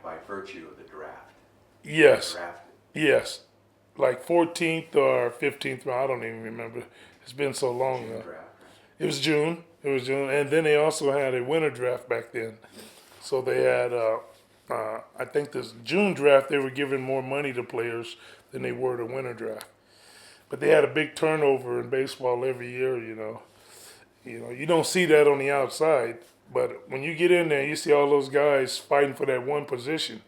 by virtue of the draft. Yes, Drafted. yes, like 14th or 15th round. I don't even remember. It's been so long June now. draft. It was June. It was June, and then they also had a winter draft back then. So they had, I think this June draft, they were giving more money to players than they were the winter draft. But they had a big turnover in baseball every year. You don't see that on the outside, but when you get in there, you see all those guys fighting for that one position.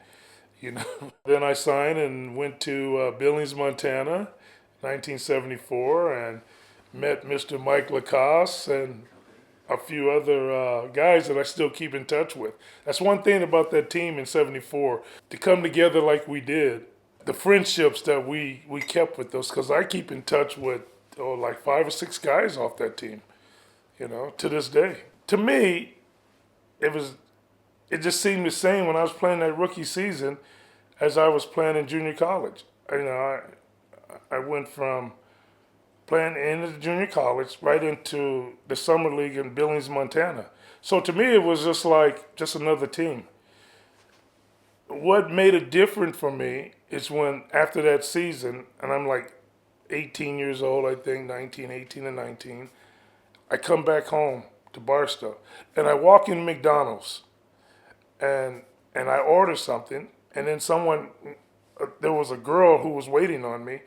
You know. Then I signed and went to Billings, Montana, 1974, and met Mr. Mike Lacoste and a few other guys that I still keep in touch with. That's one thing about that team in '74 to come together like we did. The friendships that we kept with those, because I keep in touch with like 5 or 6 guys off that team, to this day. To me, it just seemed the same when I was playing that rookie season as I was playing in junior college. I went from playing in the junior college right into the summer league in Billings, Montana. So to me, it was just another team. What made it different for me is when after that season, and I'm like 18 years old, I think 19, 18 and 19, I come back home to Barstow, and I walk in McDonald's, and I order something, and then there was a girl who was waiting on me,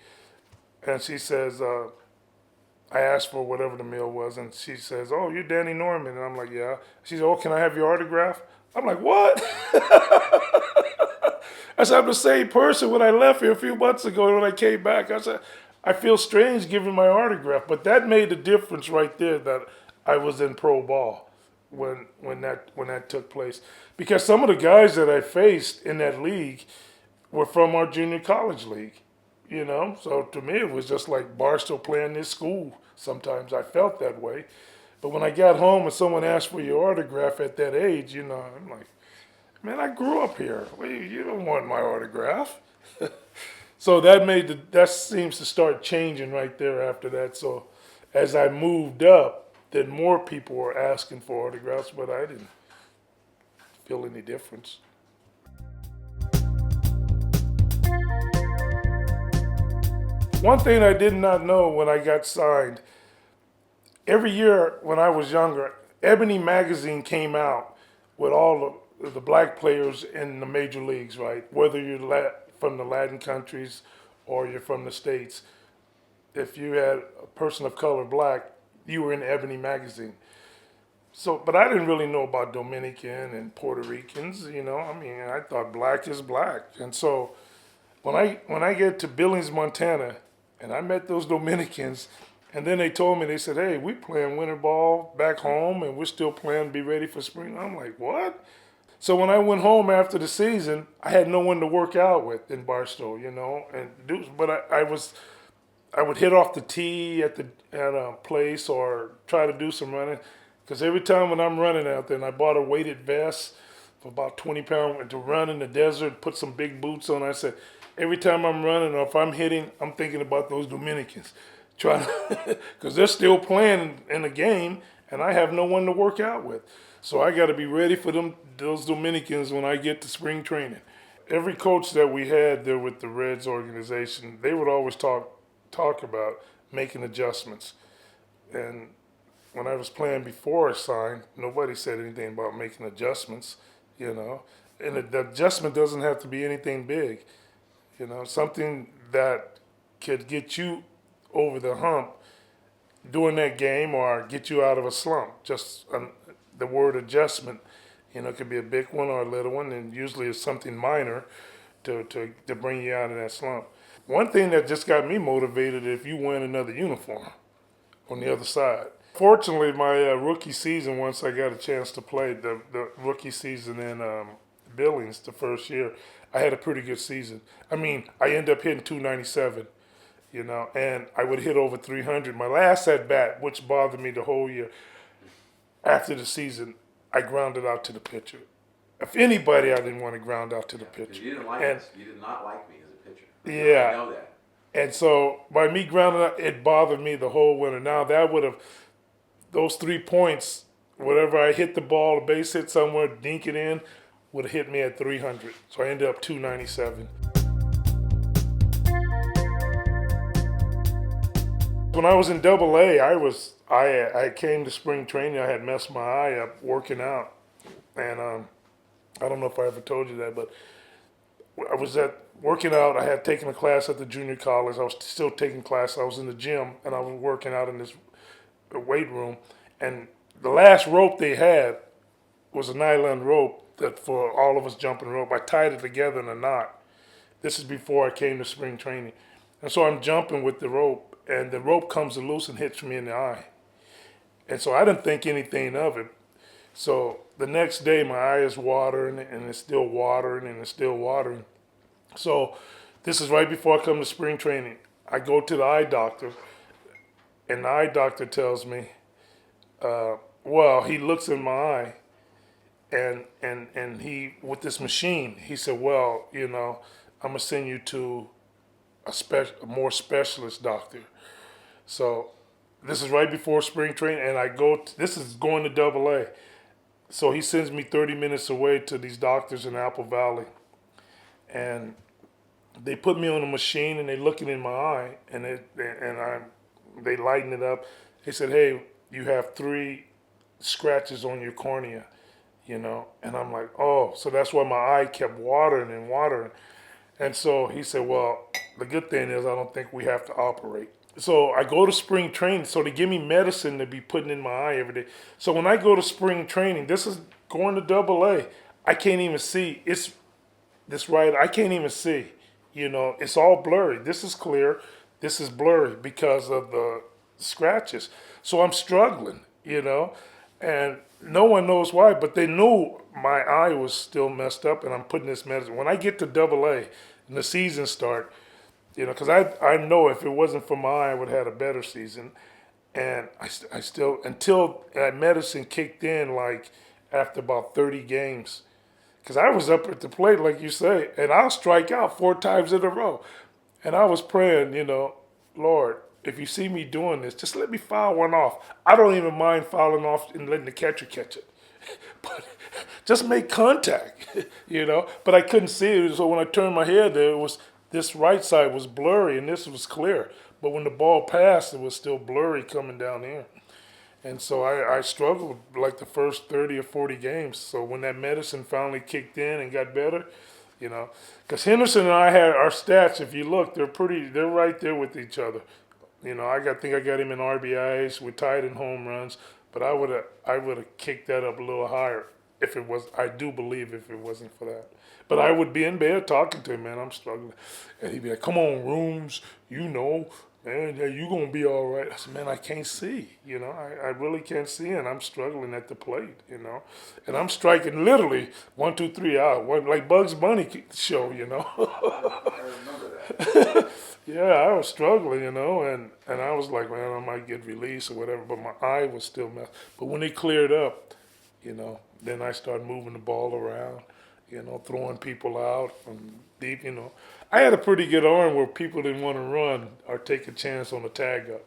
and she says, I asked for whatever the meal was, and she says, "Oh, you're Danny Norman," and I'm like, "Yeah." She said, "Oh, can I have your autograph?" I'm like, "What?" I said, "I'm the same person when I left here a few months ago. And when I came back, I said, I feel strange giving my autograph." But that made the difference right there that I was in pro ball when that took place, because some of the guys that I faced in that league were from our junior college league. So to me, it was just like Barstow playing this school. Sometimes I felt that way. But when I got home and someone asked for your autograph at that age, I'm like, man, I grew up here. You don't want my autograph. So that seems to start changing right there after that. So as I moved up, then more people were asking for autographs, but I didn't feel any difference. One thing I did not know when I got signed, every year when I was younger, Ebony magazine came out with all the black players in the major leagues, right? Whether you're from the Latin countries or you're from the States. If you had a person of color black, you were in Ebony magazine. So, but I didn't really know about Dominican and Puerto Ricans, I mean, I thought black is black. And so when I get to Billings, Montana, and I met those Dominicans, and then they told me, they said, "Hey, we playing winter ball back home, and we're still playing to be ready for spring." I'm like, "What?" So when I went home after the season, I had no one to work out with in Barstow, but I would hit off the tee at a place or try to do some running, because every time when I'm running out there, and I bought a weighted vest for about 20 pounds to run in the desert, put some big boots on. I said, every time I'm running or if I'm hitting, I'm thinking about those Dominicans, trying because they're still playing in the game, and I have no one to work out with. So I got to be ready for those Dominicans when I get to spring training. Every coach that we had there with the Reds organization, they would always talk about making adjustments. And when I was playing before I signed, nobody said anything about making adjustments, you know. And the adjustment doesn't have to be anything big, something that could get you over the hump during that game or get you out of a slump. Just the word adjustment, it could be a big one or a little one, and usually it's something minor to bring you out of that slump. One thing that just got me motivated, if you win another uniform on the other side. Fortunately, my rookie season, once I got a chance to play the rookie season in Billings the first year, I had a pretty good season. I mean, I ended up hitting 297, and I would hit over 300. My last at bat, which bothered me the whole year, after the season, I grounded out to the pitcher. If anybody, I didn't want to ground out to the pitcher. You didn't like And us. You did not like me as a pitcher. yeah, I know that. and so by me grounding out, it bothered me the whole winter. Now that would have those 3 points, whatever I hit the ball, a base hit somewhere, dink it in, would have hit me at 300. So I ended up 297. When I was in Double A, I came to spring training. I had messed my eye up working out, and I don't know if I ever told you that, but I was at working out. I had taken a class at the junior college. I was still taking class. I was in the gym and I was working out in this weight room. And the last rope they had was a nylon rope that for all of us jumping rope. I tied it together in a knot. This is before I came to spring training. And so I'm jumping with the rope, and the rope comes loose and hits me in the eye. And so I didn't think anything of it. So the next day, my eye is watering, and it's still watering, and it's still watering. So this is right before I come to spring training. I go to the eye doctor, and the eye doctor tells me, well, he looks in my eye, and he, with this machine, he said, well, I'm gonna send you to a more specialist doctor. So this is right before spring training, and this is going to Double A. So he sends me 30 minutes away to these doctors in Apple Valley, and they put me on a machine and they looking in my eye, and they lighten it up. They said, hey, you have 3 scratches on your cornea, and I'm like, oh, so that's why my eye kept watering and watering. And so he said, well, the good thing is I don't think we have to operate. So I go to spring training. So they give me medicine to be putting in my eye every day. So when I go to spring training, this is going to Double A. I can't even see. It's this right. I can't even see. It's all blurry. This is clear. This is blurry because of the scratches. So I'm struggling, and no one knows why, but they knew my eye was still messed up, and I'm putting this medicine. When I get to Double A and the season start, because I know if it wasn't for my eye, I would have had a better season. And I still, until that medicine kicked in, like after about 30 games, because I was up at the plate, like you say, and I'll strike out 4 times in a row. And I was praying, Lord, if you see me doing this, just let me foul one off. I don't even mind fouling off and letting the catcher catch it. But just make contact, But I couldn't see it. So when I turned my head there, this right side was blurry and this was clear. But when the ball passed, it was still blurry coming down here. And so I struggled like the first 30 or 40 games. So when that medicine finally kicked in and got better, because Henderson and I had our stats, if you look, they're right there with each other. I think I got him in RBIs, we're tied in home runs, but I would have kicked that up a little higher if it was, I do believe if it wasn't for that. But I would be in bed talking to him, man, I'm struggling. And he'd be like, come on, Rooms, man, yeah, you gonna be all right. I said, man, I can't see, I really can't see, and I'm struggling at the plate, and I'm striking literally 1, 2, 3 out, like Bugs Bunny show, I remember that. Yeah, I was struggling, and I was like, man, I might get released or whatever, but my eye was still messed. But when it cleared up, then I started moving the ball around, throwing people out from deep, I had a pretty good arm where people didn't want to run or take a chance on the tag up.